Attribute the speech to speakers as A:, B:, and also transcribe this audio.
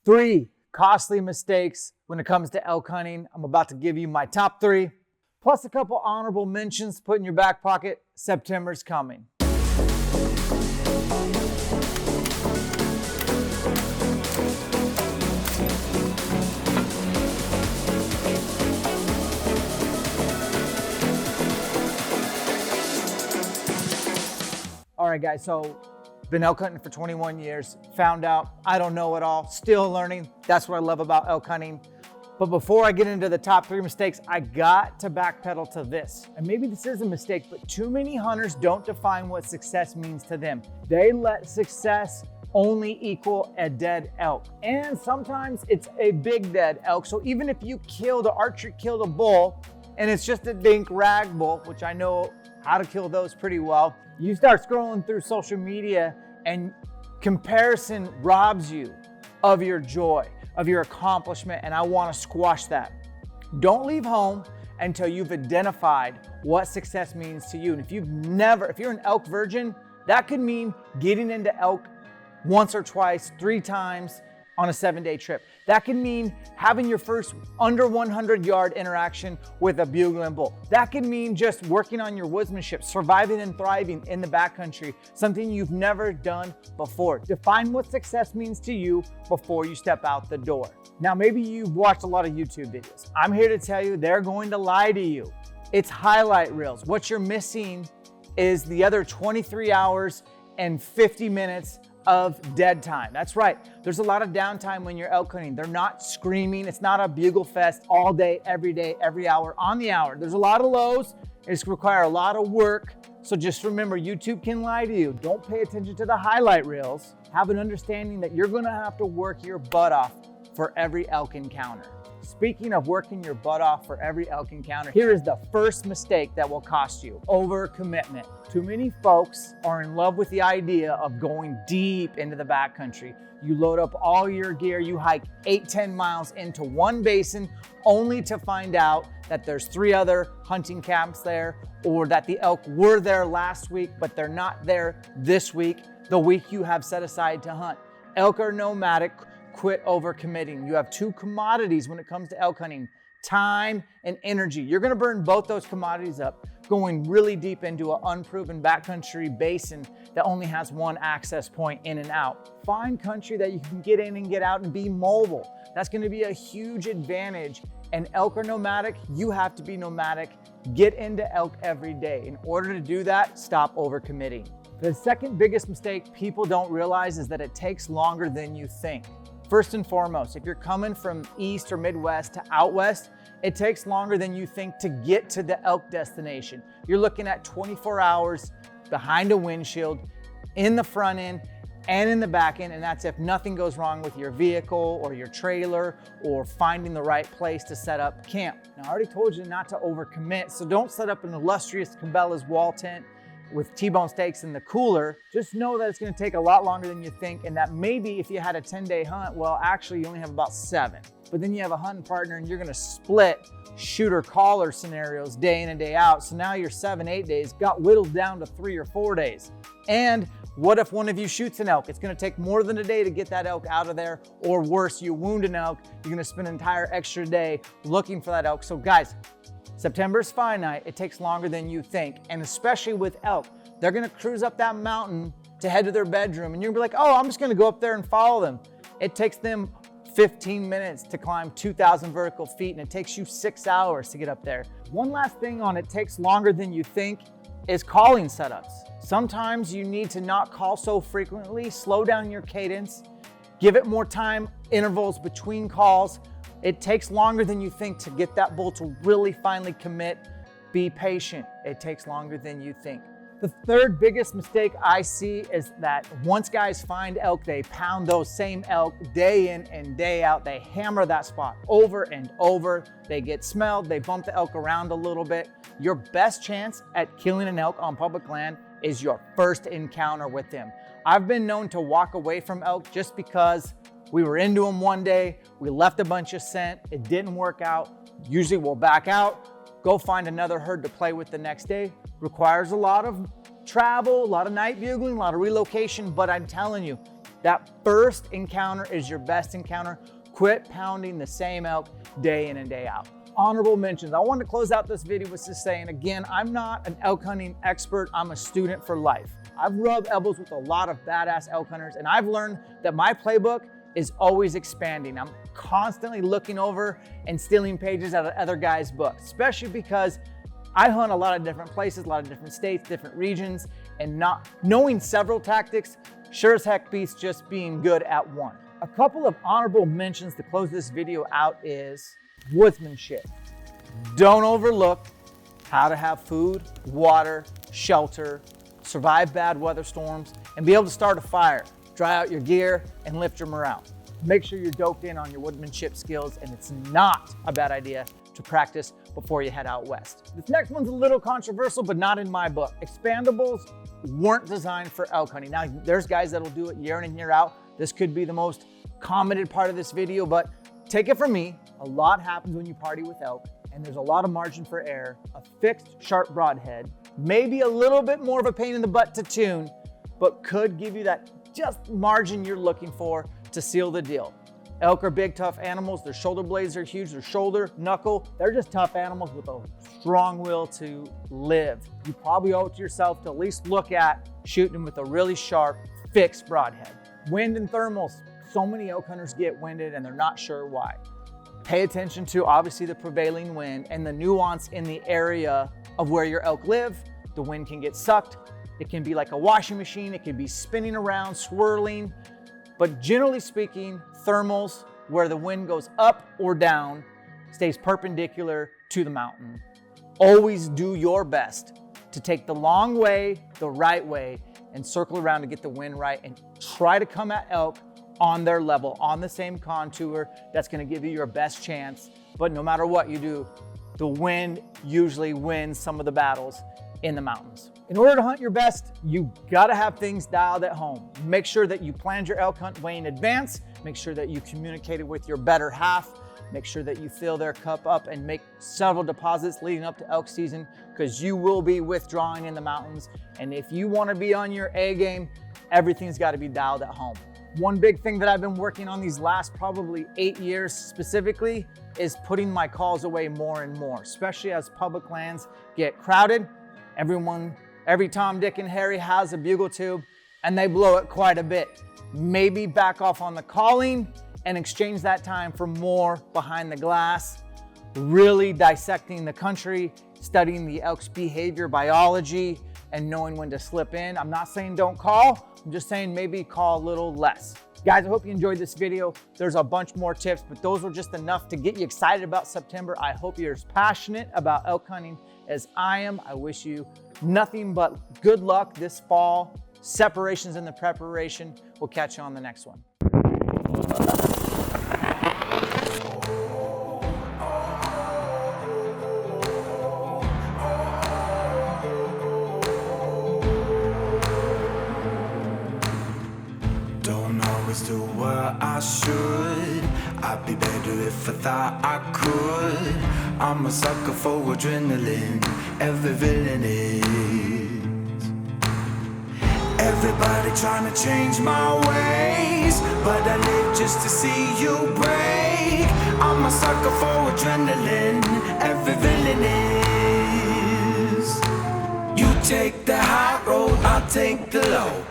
A: 3 costly mistakes when it comes to elk hunting. I'm about to give you my top 3, plus a couple honorable mentions to put in your back pocket. September's coming. All right, guys, so been elk hunting for 21 years, found out I don't know it all, still learning. That's what I love about elk hunting. But before I get into the top 3 mistakes, I got to backpedal to this. And maybe this is a mistake, but too many hunters don't define what success means to them. They let success only equal a dead elk. And sometimes it's a big dead elk. So even if you archery killed a bull, and it's just a dink rag bull, which I know how to kill those pretty well, you start scrolling through social media and comparison robs you of your joy, of your accomplishment, and I want to squash that. Don't leave home until you've identified what success means to you. And if you're an elk virgin, that could mean getting into elk once or twice, 3 times on a 7-day trip. That can mean having your first under 100-yard interaction with a bugling bull. That can mean just working on your woodsmanship, surviving and thriving in the backcountry, something you've never done before. Define what success means to you before you step out the door. Now, maybe you've watched a lot of YouTube videos. I'm here to tell you they're going to lie to you. It's highlight reels. What you're missing is the other 23 hours and 50 minutes of dead time. That's right. There's a lot of downtime when you're elk hunting. They're not screaming. It's not a bugle fest all day, every hour, on the hour. There's a lot of lows. It's require a lot of work. So just remember, YouTube can lie to you. Don't pay attention to the highlight reels. Have an understanding that you're going to have to work your butt off for every elk encounter. Speaking of working your butt off for every elk encounter, here is the first mistake that will cost you: overcommitment. Too many folks are in love with the idea of going deep into the backcountry. You load up all your gear, you hike 8-10 miles into one basin only to find out that there's 3 other hunting camps there, or that the elk were there last week, but they're not there this week, the week you have set aside to hunt. Elk are nomadic. Quit overcommitting. You have 2 commodities when it comes to elk hunting: time and energy. You're going to burn both those commodities up going really deep into an unproven backcountry basin that only has 1 access point in and out. Find country that you can get in and get out and be mobile. That's going to be a huge advantage. And elk are nomadic. You have to be nomadic. Get into elk every day. In order to do that, stop overcommitting. The second biggest mistake people don't realize is that it takes longer than you think. First and foremost, if you're coming from east or Midwest to out west, it takes longer than you think to get to the elk destination. You're looking at 24 hours behind a windshield, in the front end and in the back end, and that's if nothing goes wrong with your vehicle or your trailer or finding the right place to set up camp. Now, I already told you not to overcommit, so don't set up an illustrious Cabela's wall tent with T-bone steaks in the cooler. Just know that it's going to take a lot longer than you think, and that maybe if you had a 10-day hunt, well, actually you only have about 7. But then you have a hunting partner and you're going to split shooter-caller scenarios day in and day out. So now your 7-8 days got whittled down to 3 or 4 days. And what if one of you shoots an elk? It's going to take more than a day to get that elk out of there, or worse, you wound an elk. You're going to spend an entire extra day looking for that elk. So guys, September's finite. It takes longer than you think. And especially with elk, they're going to cruise up that mountain to head to their bedroom. And you're going to be like, oh, I'm just going to go up there and follow them. It takes them 15 minutes to climb 2,000 vertical feet, and it takes you 6 hours to get up there. One last thing on it takes longer than you think is calling setups. Sometimes you need to not call so frequently, slow down your cadence, give it more time intervals between calls. It takes longer than you think to get that bull to really finally commit. Be patient. It takes longer than you think. The third biggest mistake I see is that once guys find elk, they pound those same elk day in and day out. They hammer that spot over and over. They get smelled. They bump the elk around a little bit. Your best chance at killing an elk on public land is your first encounter with them. I've been known to walk away from elk just because we were into them one day, we left a bunch of scent, it didn't work out. Usually we'll back out, go find another herd to play with the next day. Requires a lot of travel, a lot of night bugling, a lot of relocation, but I'm telling you, That first encounter is your best encounter. Quit pounding the same elk day in and day out. Honorable mentions. I wanted to close out this video with just saying, again, I'm not an elk hunting expert. I'm a student for life. I've rubbed elbows with a lot of badass elk hunters, and I've learned that my playbook is always expanding. I'm constantly looking over and stealing pages out of other guys' books, especially because I hunt a lot of different places, a lot of different states, different regions, and not knowing several tactics sure as heck beats just being good at one. A couple of honorable mentions to close this video out is woodsmanship. Don't overlook how to have food, water, shelter, survive bad weather storms, and be able to start a fire, dry out your gear, and lift your morale. Make sure you're doped in on your woodmanship skills, and it's not a bad idea to practice before you head out west. This next one's a little controversial, but not in my book. Expandables weren't designed for elk hunting. Now, there's guys that'll do it year in and year out. This could be the most commented part of this video, but take it from me, a lot happens when you party with elk, and there's a lot of margin for error. A fixed, sharp broadhead, maybe a little bit more of a pain in the butt to tune, but could give you that just margin you're looking for to seal the deal. Elk are big, tough animals. Their shoulder blades are huge. Their shoulder, knuckle, they're just tough animals with a strong will to live. You probably owe it to yourself to at least look at shooting them with a really sharp, fixed broadhead. Wind and thermals. So many elk hunters get winded and they're not sure why. Pay attention to obviously the prevailing wind and the nuance in the area of where your elk live. The wind can get sucked. It can be like a washing machine. It can be spinning around, swirling. But generally speaking, thermals, where the wind goes up or down, stays perpendicular to the mountain. Always do your best to take the long way, the right way, and circle around to get the wind right, and try to come at elk on their level, on the same contour. That's gonna give you your best chance. But no matter what you do, the wind usually wins some of the battles in the mountains. In order to hunt your best, you gotta have things dialed at home. Make sure that you planned your elk hunt way in advance. Make sure that you communicated with your better half. Make sure that you fill their cup up and make several deposits leading up to elk season, because you will be withdrawing in the mountains. And if you wanna be on your A game, everything's gotta be dialed at home. One big thing that I've been working on these last probably 8 years specifically is putting my calls away more and more, especially as public lands get crowded. Every Tom, Dick, and Harry has a bugle tube, and they blow it quite a bit. Maybe back off on the calling and exchange that time for more behind the glass, really dissecting the country, studying the elk's behavior, biology, and knowing when to slip in. I'm not saying don't call, I'm just saying maybe call a little less. Guys, I hope you enjoyed this video. There's a bunch more tips, but those were just enough to get you excited about September. I hope you're as passionate about elk hunting as I am. I wish you nothing but good luck this fall. Separations in the preparation. We'll catch you on the next one.
B: Do what I should. I'd be better if I thought I could. I'm a sucker for adrenaline. Every villain is. Everybody trying to change my ways, but I live just to see you break. I'm a sucker for adrenaline. Every villain is. You take the high road, I'll take the low.